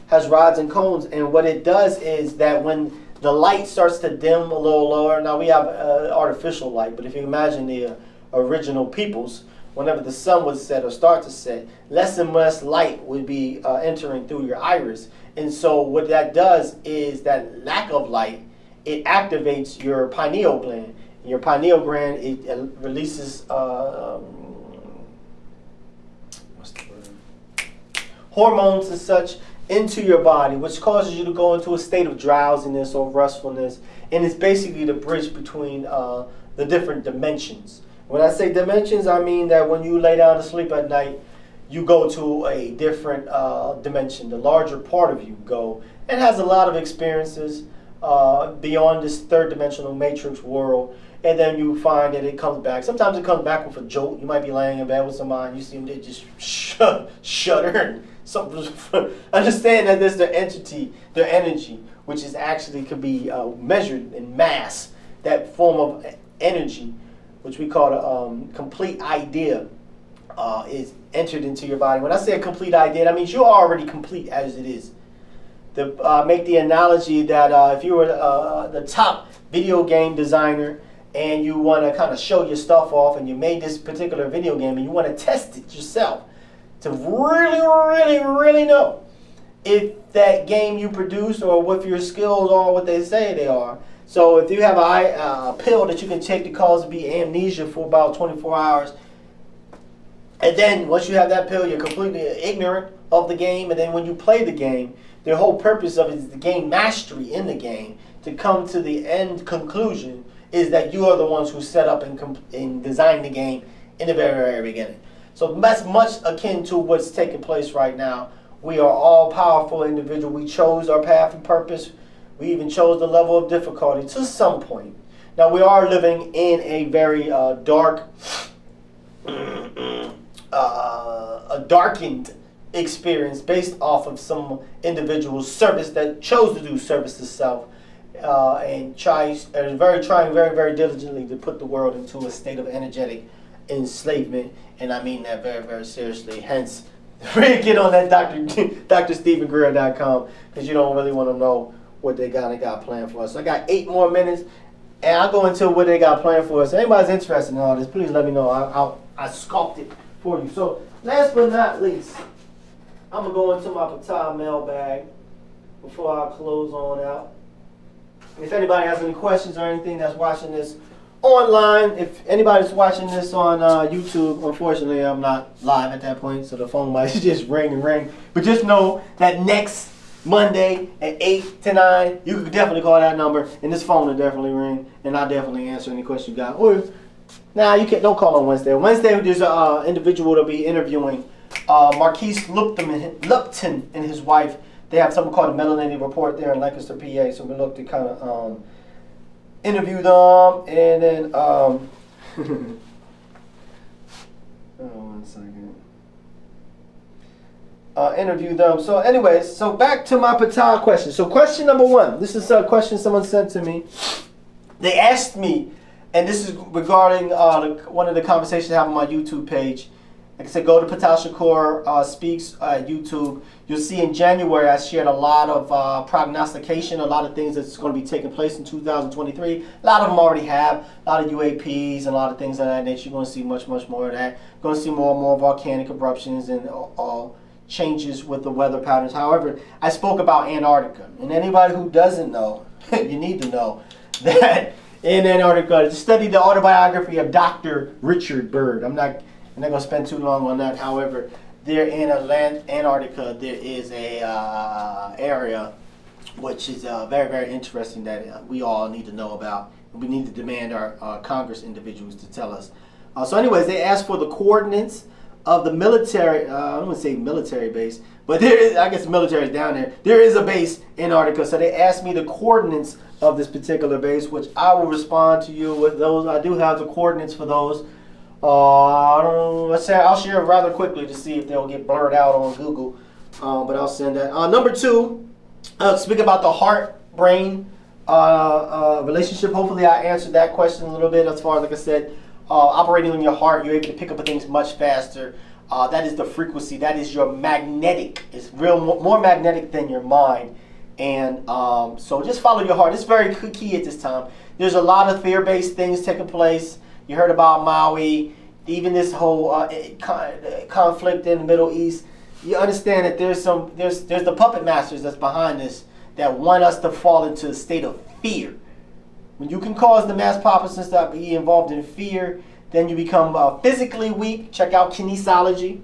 Has rods and cones, and what it does is that when the light starts to dim a little lower, now we have artificial light, but if you imagine the original peoples, whenever the sun would set or start to set, less and less light would be entering through your iris. And so what that does is that lack of light, it activates your pineal gland. And your pineal gland, it releases hormones and such into your body, which causes you to go into a state of drowsiness or restfulness. And it's basically the bridge between the different dimensions. When I say dimensions, I mean that when you lay down to sleep at night, you go to a different dimension. The larger part of you go and has a lot of experiences beyond this third dimensional matrix world. And then you find that it comes back. Sometimes it comes back with a jolt. You might be laying in bed with somebody, you see them, they just shudder. Understand that there's their entity, their energy, which is actually could be measured in mass. That form of energy, which we call a complete idea, is entered into your body. When I say a complete idea, that means you're already complete as it is. To make the analogy that if you were the top video game designer and you want to kind of show your stuff off and you made this particular video game and you want to test it yourself to really know if that game you produce or what your skills are what they say they are. So if you have a pill that you can take to cause be amnesia for about 24 hours, and then once you have that pill, you're completely ignorant of the game, and then when you play the game, the whole purpose of it is to gain mastery in the game, to come to the end conclusion is that you are the ones who set up and designed the game in the very beginning. So that's much akin to what's taking place right now. We are all powerful individuals. We chose our path and purpose. We even chose the level of difficulty to some point. Now we are living in a very dark, a darkened experience based off of some individual's service that chose to do service to self and trying very diligently to put the world into a state of energetic enslavement, and I mean that very seriously. Hence, get on that drstevengreer.com because you don't really want to know what they got planned for us. So I got 8 more minutes, and I'll go into what they got planned for us. If anybody's interested in all this, please let me know. I sculpt it for you. So last but not least, I'm gonna go into my Ptah mailbag before I close on out. If anybody has any questions or anything that's watching this online, if anybody's watching this on YouTube, unfortunately I'm not live at that point, so the phone might just ring and ring. But just know that next Monday at 8 to 9, you can definitely call that number, and this phone will definitely ring, and I'll definitely answer any questions you got. Or, you don't call on Wednesday. Wednesday, there's an individual that'll be interviewing Marquise Lupton and his wife. They have something called a Melanated Report there in Lancaster, PA, so we look to kind of interview them, and then, one second. Interview them. So anyways, so back to my Ptah question. So question number 1, this is a question someone sent to me. They asked me, and this is regarding one of the conversations I have on my YouTube page. Like I said, go to Ptah Shakur Speaks YouTube. You'll see in January I shared a lot of prognostication, a lot of things that's going to be taking place in 2023. A lot of them already have, a lot of UAPs and a lot of things of that nature. You're going to see much more of that. You're going to see more and more volcanic eruptions and changes with the weather patterns. However, I spoke about Antarctica, and anybody who doesn't know, you need to know that in Antarctica, to study the autobiography of Dr. Richard Byrd. I'm not going to spend too long on that. However, there in Antarctica, there is a area which is very interesting that we all need to know about. We need to demand our Congress individuals to tell us. So anyways, they asked for the coordinates of the military, I don't want to say military base, but there is, I guess the military is down there. There is a base in Antarctica, so they asked me the coordinates of this particular base, which I will respond to you with those. I do have the coordinates for those. I don't know, let's say I'll share it rather quickly to see if they'll get blurred out on Google, but I'll send that. Number 2, speak about the heart-brain relationship. Hopefully I answered that question a little bit as far as, like I said, operating on your heart, you're able to pick up things much faster. That is the frequency. That is your magnetic. It's more magnetic than your mind. And so just follow your heart. It's very key at this time. There's a lot of fear-based things taking place. You heard about Maui, even this whole conflict in the Middle East. You understand that there's the puppet masters that's behind this that want us to fall into a state of fear. When you can cause the mass populace to be involved in fear, then you become physically weak. Check out kinesiology,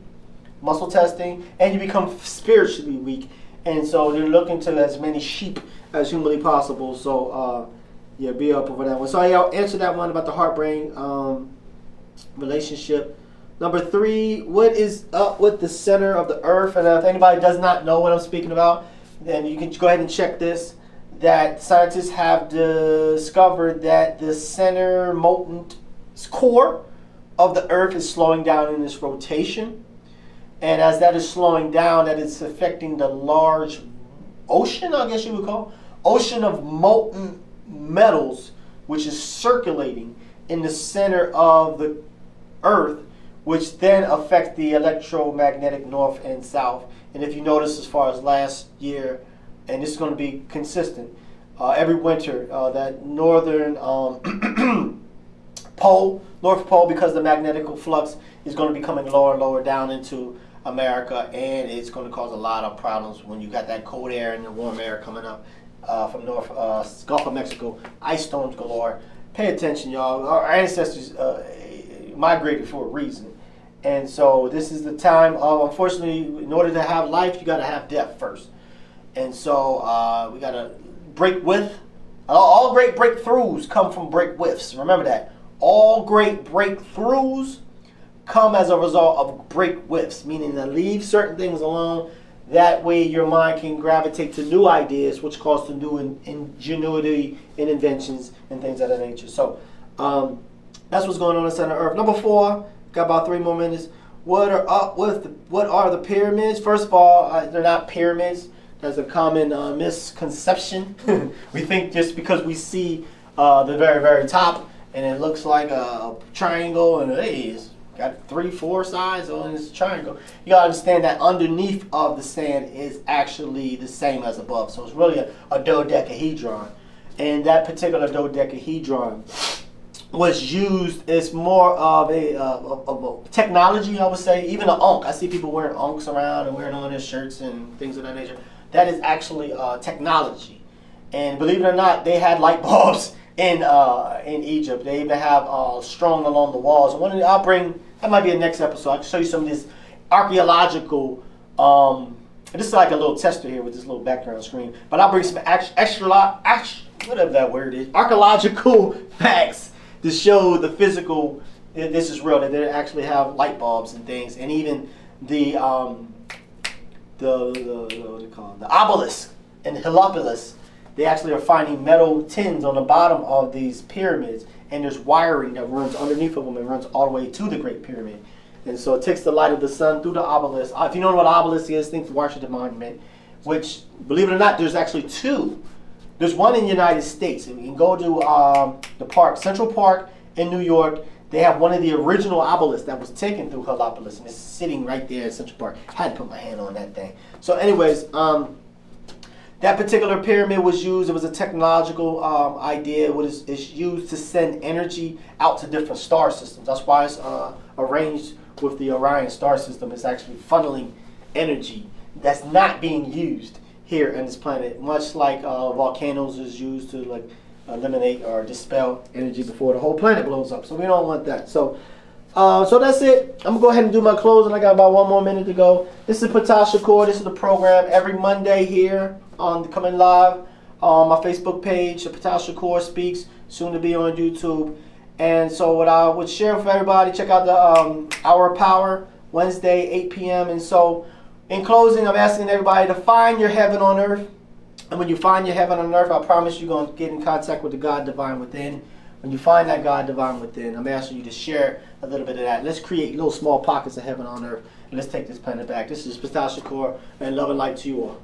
muscle testing, and you become spiritually weak. And so they're looking to as many sheep as humanly possible. So yeah, be up over that one. So I'll answer that one about the heart-brain relationship. Number 3, what is up with the center of the earth? And if anybody does not know what I'm speaking about, then you can go ahead and check this. That scientists have discovered that the center molten core of the earth is slowing down in its rotation. And as that is slowing down, that is affecting the large ocean, I guess you would call, ocean of molten metals, which is circulating in the center of the earth, which then affects the electromagnetic north and south. And if you notice, as far as last year, and this is going to be consistent, every winter, that northern pole, North Pole, because the magnetical flux is going to be coming lower and lower down into America, and it's going to cause a lot of problems when you got that cold air and the warm air coming up from North Gulf of Mexico. Ice storms galore. Pay attention, y'all. Our ancestors migrated for a reason. And so this is the time of, unfortunately, in order to have life, you got to have death first. And so we got to break with. All great breakthroughs come from break withs. Remember that. All great breakthroughs come as a result of break whiffs, meaning to leave certain things alone. That way your mind can gravitate to new ideas, which cause to new ingenuity and inventions and things of that nature. So that's what's going on in the center of Earth. Number 4, got about 3 more minutes. What are the pyramids? First of all, they're not pyramids. That's a common misconception. We think just because we see the very, very top and it looks like a triangle and hey, it's got 3, 4 sides on this triangle. You gotta understand that underneath of the sand is actually the same as above. So it's really a dodecahedron. And that particular dodecahedron was used as more of a technology, I would say. Even an ankh. I see people wearing ankhs around and wearing on their shirts and things of that nature. That is actually technology. And believe it or not, they had light bulbs in Egypt. They even have strung along the walls. I'll bring, that might be a next episode. I can show you some of this archaeological, this is like a little tester here with this little background screen, but I'll bring some whatever that word is, archaeological facts to show the physical, this is real, that they actually have light bulbs and things, and even the what do you call it? The obelisk and Heliopolis. They actually are finding metal tins on the bottom of these pyramids, and there's wiring that runs underneath of them and runs all the way to the Great Pyramid. And so it takes the light of the sun through the obelisk. If you don't know what obelisk is, think Washington Monument, which, believe it or not, there's actually 2. There's one in the United States. And you can go to the park, Central Park in New York. They have one of the original obelisks that was taken through Heliopolis, and it's sitting right there in Central Park. I had to put my hand on that thing. So anyways, that particular pyramid was used, it was a technological idea. It's used to send energy out to different star systems. That's why it's arranged with the Orion star system. It's actually funneling energy that's not being used here on this planet, much like volcanoes is used to like eliminate or dispel energy before the whole planet blows up. So we don't want that. So that's it. I'm going to go ahead and do my closing. I got about 1 more minute to go. This is Ptah Shakur. This is the program every Monday here on coming live on my Facebook page, Ptah Shakur Speaks, soon to be on YouTube. And so what I would share with everybody, check out the Hour of Power Wednesday, 8 p.m. And so, in closing, I'm asking everybody to find your heaven on earth. And when you find your heaven on earth, I promise you're going to get in contact with the God divine within. When you find that God divine within, I'm asking you to share a little bit of that. Let's create little small pockets of heaven on earth. And let's take this planet back. This is Ptah Shakur, and love and light to you all.